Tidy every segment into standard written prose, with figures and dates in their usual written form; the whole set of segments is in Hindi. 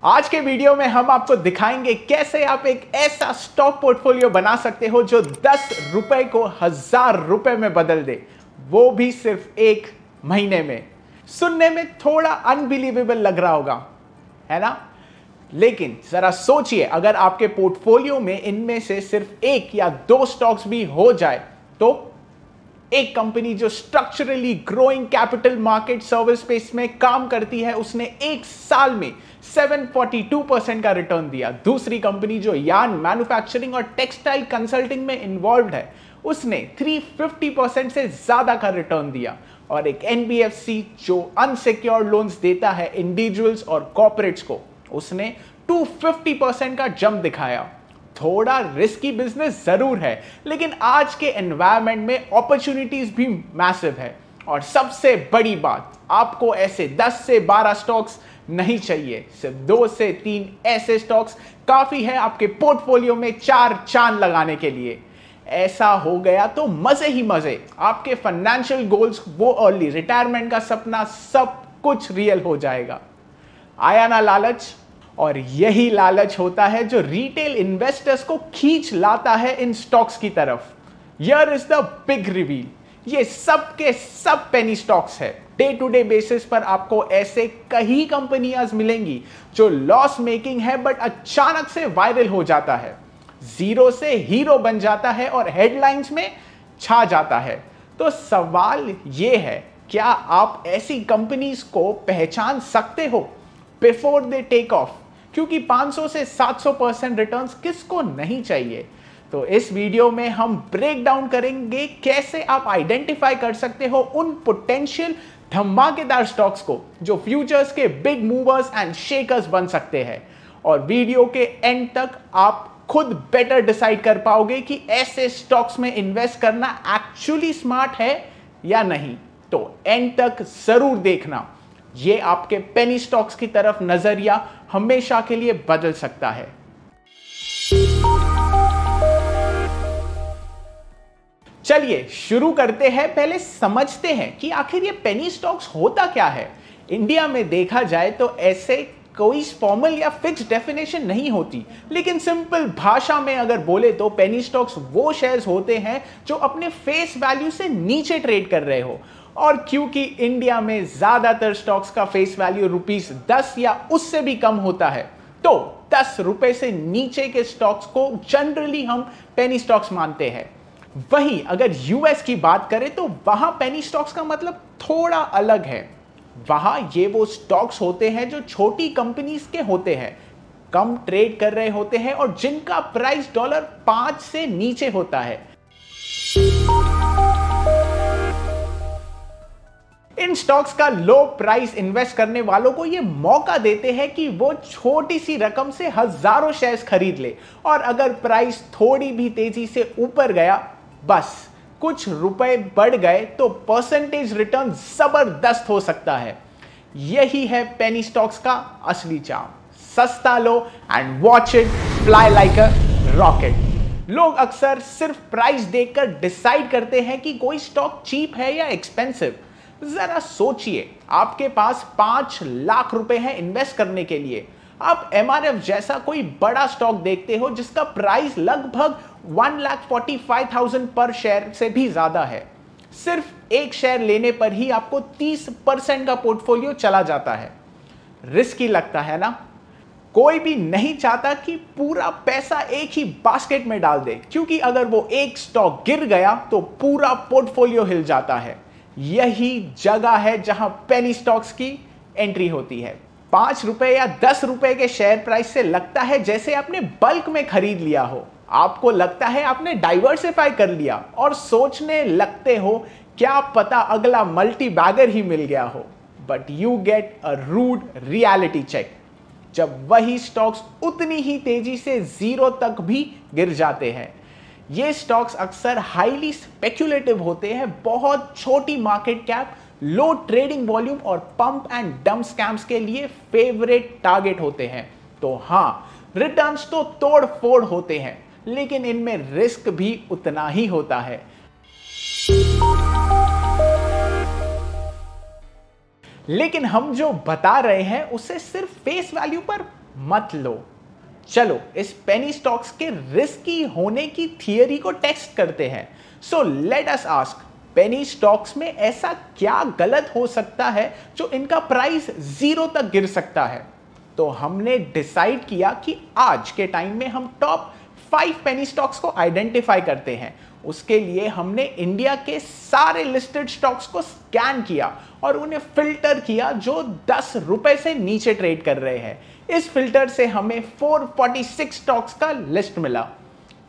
आज के वीडियो में हम आपको दिखाएंगे कैसे आप एक ऐसा स्टॉक पोर्टफोलियो बना सकते हो जो 10 रुपए को 1000 रुपए में बदल दे, वो भी सिर्फ एक महीने में। सुनने में थोड़ा अनबिलीवेबल लग रहा होगा, है ना? लेकिन जरा सोचिए, अगर आपके पोर्टफोलियो में इनमें से सिर्फ एक या दो स्टॉक्स भी हो जाए तो एक कंपनी जो structurally growing capital market service space में काम करती है, उसने एक साल में 742% का रिटर्न दिया। दूसरी कंपनी जो यार्न मैन्युफैक्चरिंग और टेक्सटाइल कंसल्टिंग में इन्वॉल्व है, उसने 350% से ज्यादा का रिटर्न दिया। और एक एनबीएफसी जो अनसिक्योर्ड लोन्स देता है इंडिविजुअल्स और कॉर्पोरेट्स को, उसने 250% का जंप दिखाया। थोड़ा रिस्की बिजनेस जरूर है, लेकिन आज के एनवायरनमेंट में अपॉर्चुनिटीज भी मैसिव है। और सबसे बड़ी बात, आपको ऐसे 10 से 12 स्टॉक्स नहीं चाहिए, सिर्फ 2 से 3 ऐसे स्टॉक्स काफी है आपके पोर्टफोलियो में 4 चांद लगाने के लिए। ऐसा हो गया तो मजे ही मजे, आपके फाइनेंशियल गोल्स, वो अर्ली रिटायरमेंट का सपना, सब कुछ रियल हो जाएगा। आया ना लालच? और यही लालच होता है जो रिटेल इन्वेस्टर्स को खींच लाता है इन स्टॉक्स की तरफ। Here is the big reveal, ये सब के सब पेनी स्टॉक्स है। डे टू डे बेसिस पर आपको ऐसे कई कंपनियां मिलेंगी जो लॉस मेकिंग है बट अचानक से वायरल हो जाता है, जीरो से हीरो बन जाता है और हेडलाइंस में छा जाता है। तो सवाल ये है, क्या आप ऐसी कंपनीज को पहचान सकते हो बिफोर दे टेक ऑफ? क्योंकि 500 से 700% रिटर्न्स किसको नहीं चाहिए। तो इस वीडियो में हम ब्रेक डाउन करेंगे कैसे आप आइडेंटिफाई कर सकते हो उन पोटेंशियल धमाकेदार स्टॉक्स को जो फ्यूचर्स के बिग मूवर्स एंड शेकर्स बन सकते हैं। और वीडियो के एंड तक आप खुद बेटर डिसाइड कर पाओगे कि ऐसे स्टॉक्स में इन्वेस्ट करना एक्चुअली स्मार्ट है या नहीं। तो एंड तक जरूर देखना, ये आपके पेनी स्टॉक्स की तरफ नजरिया हमेशा के लिए बदल सकता है। चलिए शुरू करते हैं। पहले समझते हैं कि आखिर ये पेनी स्टॉक्स होता क्या है। इंडिया में देखा जाए तो ऐसे कोई फॉर्मल या फिक्स डेफिनेशन नहीं होती, लेकिन सिंपल भाषा में अगर बोले तो पेनी स्टॉक्स वो शेयर्स होते हैं जो अपने फेस वैल्यू से नीचे ट्रेड कर रहे हो। और क्योंकि इंडिया में ज्यादातर स्टॉक्स का फेस वैल्यू ₹10 या उससे भी कम होता है, तो 10 रुपए से नीचे के स्टॉक्स को जनरली हम पेनी स्टॉक्स मानते हैं। वहीं अगर यूएस की बात करें तो वहां पेनी स्टॉक्स का मतलब थोड़ा अलग है। वहां ये वो स्टॉक्स होते हैं जो छोटी कंपनीज के होते हैं, कम ट्रेड कर रहे होते हैं और जिनका प्राइस $5 से नीचे होता है। इन स्टॉक्स का लो प्राइस इन्वेस्ट करने वालों को ये मौका देते हैं कि वो छोटी सी रकम से हजारों शेयर्स खरीद ले, और अगर प्राइस थोड़ी भी तेजी से ऊपर गया, बस कुछ रुपए बढ़ गए, तो परसेंटेज रिटर्न जबरदस्त हो सकता है। यही है पेनी स्टॉक्स का असली चार्म। सस्ता low end watch it fly like a rocket. लोग अक्सर सिर्फ प्राइस देखकर डिसाइड करते हैं कि कोई स्टॉक चीप है या एक्सपेंसिव। जरा सोचिए, आपके पास 5 लाख रुपए हैं इन्वेस्ट करने के लिए। आप एमआरएफ जैसा कोई बड़ा स्टॉक देखते हो जिसका प्राइस लगभग 1,45,000 पर शेयर से भी ज्यादा है। सिर्फ एक शेयर लेने पर ही आपको 30% का पोर्टफोलियो चला जाता है। रिस्की लगता है ना? कोई भी नहीं चाहता कि पूरा पैसा एक ही बास्केट में डाल दे, क्योंकि अगर वो एक स्टॉक गिर गया तो पूरा पोर्टफोलियो हिल जाता है। यही जगह है जहां पेनी स्टॉक्स की एंट्री होती है। 5 रुपए या 10 रुपए के शेयर प्राइस से लगता है जैसे आपने बल्क में खरीद लिया हो। आपको लगता है आपने डाइवर्सिफाई कर लिया और सोचने लगते हो क्या पता अगला मल्टी बैगर ही मिल गया हो। But you get a rude reality check जब वही स्टॉक्स उतनी ही तेजी से जीरो तक भी गिर जाते हैं। ये स्टॉक्स अक्सर हाईली स्पेक्युलेटिव होते हैं, बहुत छोटी मार्केट कैप, लो ट्रेडिंग वॉल्यूम और पंप एंड डंप स्कैम्स के लिए फेवरेट टारगेट होते हैं। तो हां, रिटर्न्स तो तोड़ फोड़ होते हैं, लेकिन इनमें रिस्क भी उतना ही होता है। लेकिन हम जो बता रहे हैं उसे सिर्फ फेस वैल्यू पर मत लो। चलो इस पेनी स्टॉक्स के रिस्की होने की थियरी को टेस्ट करते हैं। So let us ask, penny stocks में ऐसा क्या गलत हो सकता है जो इनका प्राइस 0 तक गिर सकता है? तो हमने डिसाइड किया कि आज के टाइम में हम टॉप 5 पेनी स्टॉक्स को आइडेंटिफाई करते हैं। उसके लिए हमने इंडिया के सारे लिस्टेड स्टॉक्स को स्कैन किया और उन्हें फिल्टर किया जो 10 रुपए से नीचे ट्रेड कर रहे हैं। इस फिल्टर से हमें 446 स्टॉक्स का लिस्ट मिला,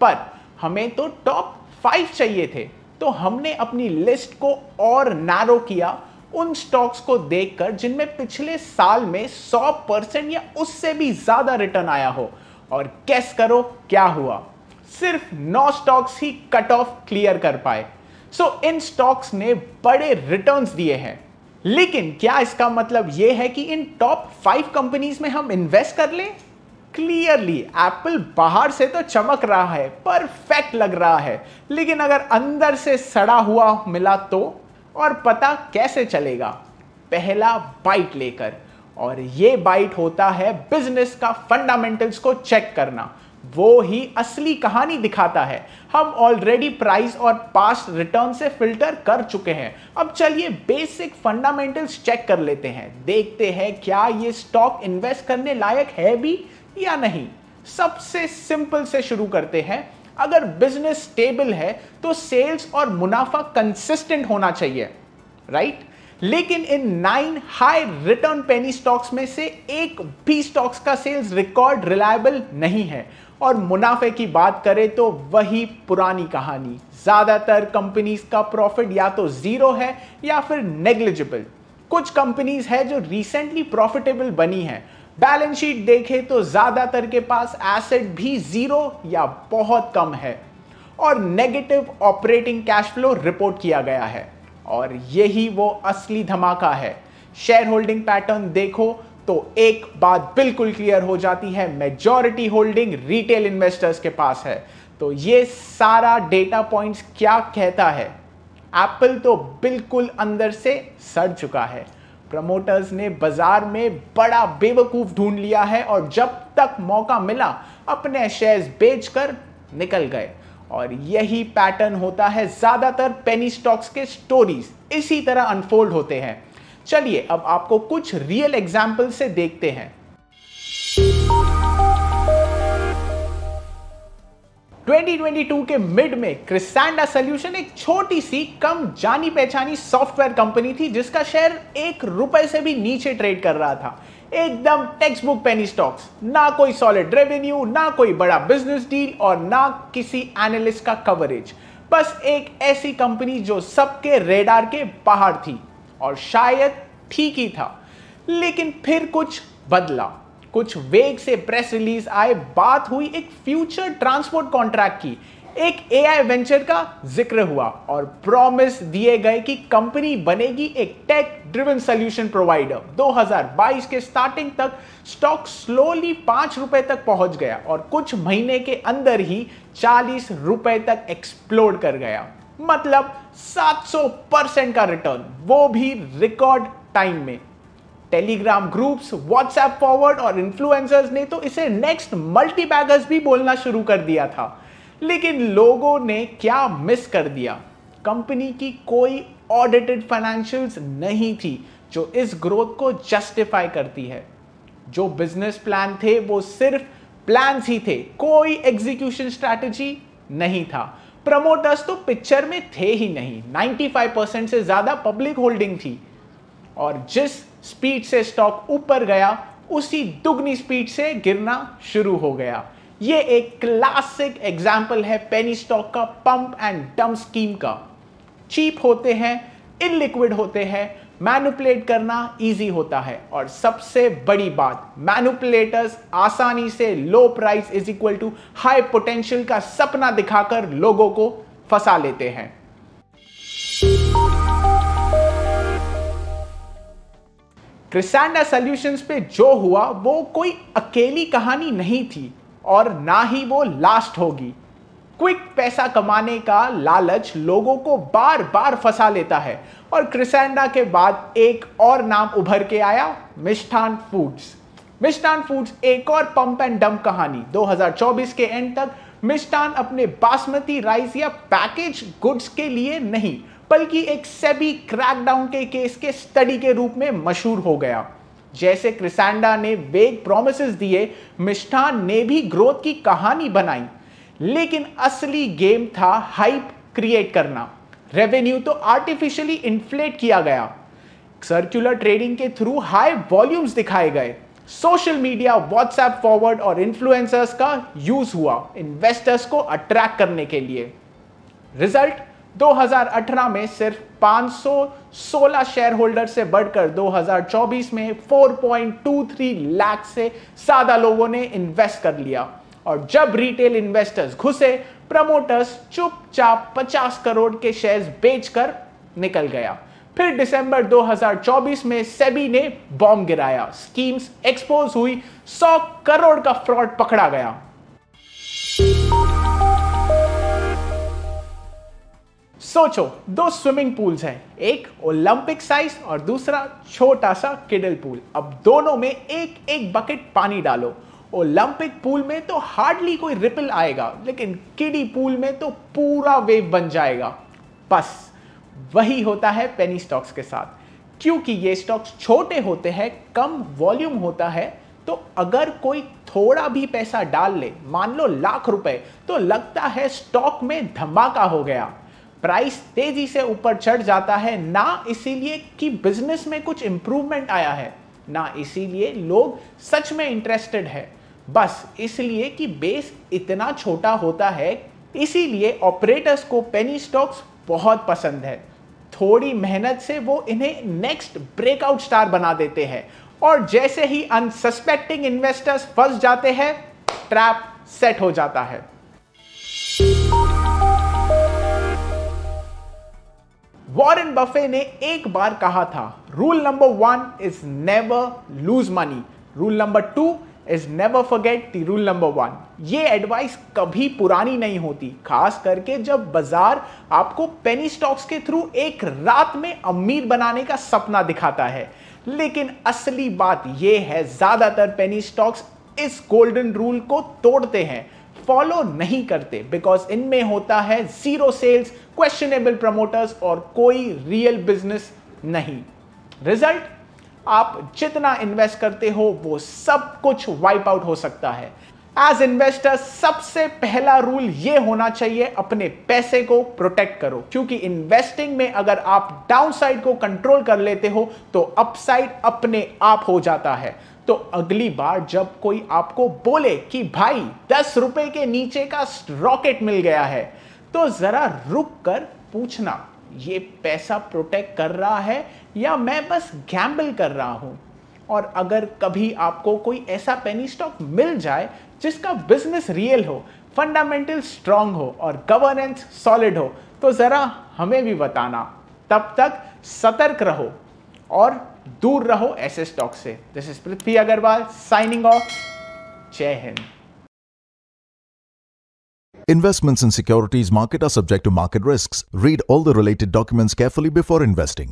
पर हमें तो टॉप 5 चाहिए थे। तो हमने अपनी लिस्ट को और नैरो किया उन स्टॉक्स को देखकर जिनमें पिछले साल में 100% या उससे भी ज्यादा रिटर्न आया हो। और गेस करो क्या हुआ? सिर्फ 9 स्टॉक्स ही कट ऑफ क्लियर कर पाए। सो इन स्टॉक्स ने बड़े रिटर्न्स दिए हैं, लेकिन क्या इसका मतलब यह है कि इन टॉप 5 कंपनीज में हम इन्वेस्ट कर लें? क्लियरली एप्पल बाहर से तो चमक रहा है, परफेक्ट लग रहा है, लेकिन अगर अंदर से सड़ा हुआ मिला तो? और पता कैसे चलेगा? पहला बाइट लेकर, और ये बाइट होता है बिजनेस का फंडामेंटल्स को चेक करना। वो ही असली कहानी दिखाता है। हम ऑलरेडी प्राइस और पास्ट रिटर्न से फिल्टर कर चुके हैं। अब चलिए बेसिक फंडामेंटल्स चेक कर लेते हैं, देखते हैं क्या ये स्टॉक इन्वेस्ट करने लायक है भी या नहीं। सबसे सिंपल से शुरू करते हैं। अगर बिजनेस स्टेबल है तो सेल्स और मुनाफा कंसिस्टेंट होना चाहिए, राइट? लेकिन इन 9 हाई रिटर्न पेनी स्टॉक्स में से एक भी स्टॉक्स का सेल्स रिकॉर्ड रिलायबल नहीं है। और मुनाफे की बात करें तो वही पुरानी कहानी। ज्यादातर कंपनीज का प्रॉफिट या तो 0 है या फिर नेग्लिजिबल। कुछ कंपनीज है जो रिसेंटली प्रॉफिटेबल बनी है। बैलेंस शीट देखें तो ज्यादातर के पास एसेट भी 0 या बहुत कम है और negative operating cash flow report किया गया है। और यही वो असली धमाका है। शेयर होल्डिंग पैटर्न देखो तो एक बात बिल्कुल क्लियर हो जाती है, मेजॉरिटी होल्डिंग रिटेल इन्वेस्टर्स के पास है। तो ये सारा डेटा पॉइंट्स क्या कहता है? एप्पल तो बिल्कुल अंदर से सड़ चुका है। प्रमोटर्स ने बाजार में बड़ा बेवकूफ ढूंढ लिया है और जब तक मौका मिला अपने शेयर्स बेचकर निकल गए। और यही पैटर्न होता है ज्यादातर पेनी स्टॉक्स के स्टोरीज इसी तरह अनफोल्ड होते हैं। चलिए अब आपको कुछ रियल एग्जांपल से देखते हैं। 2022 के मिड में क्रिसेंडा सॉल्यूशन एक छोटी सी कम जानी पहचानी सॉफ्टवेयर कंपनी थी जिसका शेयर 1 रुपए से भी नीचे ट्रेड कर रहा था। एकदम टेक्स्ट बुक पेनी स्टॉक्स, ना कोई सॉलिड रेवेन्यू, ना कोई बड़ा बिजनेस डील और ना किसी एनालिस्ट का कवरेज। बस एक ऐसी कंपनी जो सबके रेडार के बाहर थी और शायद ठीक ही था। लेकिन फिर कुछ बदला। कुछ वेग से प्रेस रिलीज आए, बात हुई एक फ्यूचर ट्रांसपोर्ट कॉन्ट्रैक्ट की, एक एआई वेंचर का जिक्र हुआ और प्रॉमिस दिए गए कि कंपनी बनेगी एक टेक ड्रिवन सॉल्यूशन प्रोवाइडर। 2022 के स्टार्टिंग तक स्टॉक स्लोली 5 रुपए तक पहुंच गया और कुछ महीने के अंदर ही 40 रुपए तक एक्सप्लोड कर गया। मतलब 700% का रिटर्न, वो भी रिकॉर्ड टाइम में। टेलीग्राम ग्रुप्स, व्हाट्सएप फॉरवर्ड और इन्फ्लुएंसर्स ने तो इसे नेक्स्ट मल्टीबैगर्स भी बोलना शुरू कर दिया था। लेकिन लोगों ने क्या मिस कर दिया? कंपनी की कोई ऑडिटेड फाइनेंशियल्स नहीं थी जो इस ग्रोथ को जस्टिफाई करती है। जो बिजनेस प्लान थे वो सिर्फ प्लान्स ही थे, कोई एग्जीक्यूशन स्ट्रैटेजी नहीं था। प्रमोटर्स तो पिक्चर में थे ही नहीं। 95% से ज्यादा पब्लिक होल्डिंग थी और जिस स्पीड से स्टॉक ऊपर गया उसी दुगनी स्पीड से गिरना शुरू हो गया। यह एक क्लासिक एग्जाम्पल है पेनी स्टॉक का पंप एंड डंप स्कीम का। चीप होते हैं, इनलिक्विड होते हैं, मैनिपुलेट करना इजी होता है और सबसे बड़ी बात, मैनिपुलेटर्स आसानी से low price is equal to high potential का सपना दिखाकर लोगों को फंसा लेते हैं। क्रिसेंडा सॉल्यूशंस पे जो हुआ वो कोई अकेली कहानी नहीं थी और ना ही वो लास्ट होगी। क्विक पैसा कमाने का लालच लोगों को बार बार फंसा लेता है और क्रिसेंडा के बाद एक और नाम उभर के आया, मिष्ठान फूड्स। मिष्ठान फूड्स एक और पंप एंड डंप कहानी। 2024 के एंड तक मिष्ठान अपने बासमती राइस या पैकेज गुड्स के लिए नहीं बल्कि एक सेबी क्रैकडाउन के केस के स्टडी के रूप में मशहूर हो गया। जैसे क्रिसेंडा ने वेग प्रोमिसेस दिए, मिष्ठान ने भी ग्रोथ की कहानी बनाई, लेकिन असली गेम था हाइप क्रिएट करना। रेवेन्यू तो आर्टिफिशियली इन्फ्लेट किया गया, सर्कुलर ट्रेडिंग के थ्रू हाई वॉल्यूम्स दिखाए गए, सोशल मीडिया, व्हाट्सएप फॉरवर्ड और इन्फ्लुएंसर्स का यूज हुआ इन्वेस्टर्स को अट्रैक्ट करने के लिए। रिजल्ट 2018 में सिर्फ 516 शेयर होल्डर से बढ़कर 2024 में 4.23 लाख से ज्यादा लोगों ने इन्वेस्ट कर लिया। और जब रिटेल इन्वेस्टर्स घुसे, प्रमोटर्स चुपचाप 50 करोड़ के शेयर्स बेचकर निकल गया। फिर दिसंबर 2024 में सेबी ने बॉम्ब गिराया, स्कीम्स एक्सपोज हुई, 100 करोड़ का फ्रॉड पकड़ा गया। सोचो, दो स्विमिंग पूल्स हैं, एक ओलंपिक साइज और दूसरा छोटा सा किडल पूल। अब दोनों में एक एक बकेट पानी डालो। ओलंपिक पूल में तो हार्डली कोई रिपल आएगा, लेकिन किडी पूल में तो पूरा वेव बन जाएगा। बस वही होता है पेनी स्टॉक्स के साथ। क्योंकि ये स्टॉक्स छोटे होते हैं, कम वॉल्यूम होता है, तो अगर कोई थोड़ा भी पैसा डाल ले, मान लो लाख रुपए, तो लगता है स्टॉक में धमाका हो गया। प्राइस तेजी से ऊपर चढ़ जाता है, ना इसीलिए कि बिजनेस में कुछ इंप्रूवमेंट आया है, ना इसीलिए लोग सच में इंटरेस्टेड है, बस इसलिए कि बेस इतना छोटा होता है। इसीलिए ऑपरेटर्स को पेनी स्टॉक्स बहुत पसंद है। थोड़ी मेहनत से वो इन्हें नेक्स्ट ब्रेकआउट स्टार बना देते हैं, और जैसे ही अनसस्पेक्टिंग इन्वेस्टर्स फंस जाते हैं, ट्रैप सेट हो जाता है। वॉरेन बफे ने एक बार कहा था, rule number 1 is never lose money, rule number 2 is never forget the rule number 1। ये एडवाइस कभी पुरानी नहीं होती, खास करके जब बाजार आपको पेनी स्टॉक्स के थ्रू एक रात में अमीर बनाने का सपना दिखाता है। लेकिन असली बात यह है, ज्यादातर पेनी स्टॉक्स इस गोल्डन रूल को तोड़ते हैं, फॉलो नहीं करते, बिकॉज इनमें होता है जीरो सेल्स, क्वेश्चनेबल प्रमोटर्स और कोई रियल बिजनेस नहीं। रिजल्ट, आप जितना इन्वेस्ट करते हो वो सब कुछ वाइप आउट हो सकता है। एज इन्वेस्टर सबसे पहला रूल ये होना चाहिए, अपने पैसे को प्रोटेक्ट करो, क्योंकि इन्वेस्टिंग में अगर आप डाउनसाइड को कंट्रोल कर लेते हो तो अपसाइड अपने आप हो जाता है। तो अगली बार जब कोई आपको बोले कि भाई 10 रुपए के नीचे का रॉकेट मिल गया है, तो जरा रुक कर पूछना, ये पैसा प्रोटेक्ट कर रहा है या मैं बस गैम्बल कर रहा हूं। और अगर कभी आपको कोई ऐसा पेनी स्टॉक मिल जाए जिसका बिजनेस रियल हो, फंडामेंटल स्ट्रांग हो और गवर्नेंस सॉलिड हो, तो जरा हमें भी बताना। तब तक सतर्क रहो और दूर रहो ऐसे स्टॉक से। This is Prithvi Agarwal signing off. जय हिंद। Investments in securities market are subject to market risks. Read all the related documents carefully before investing.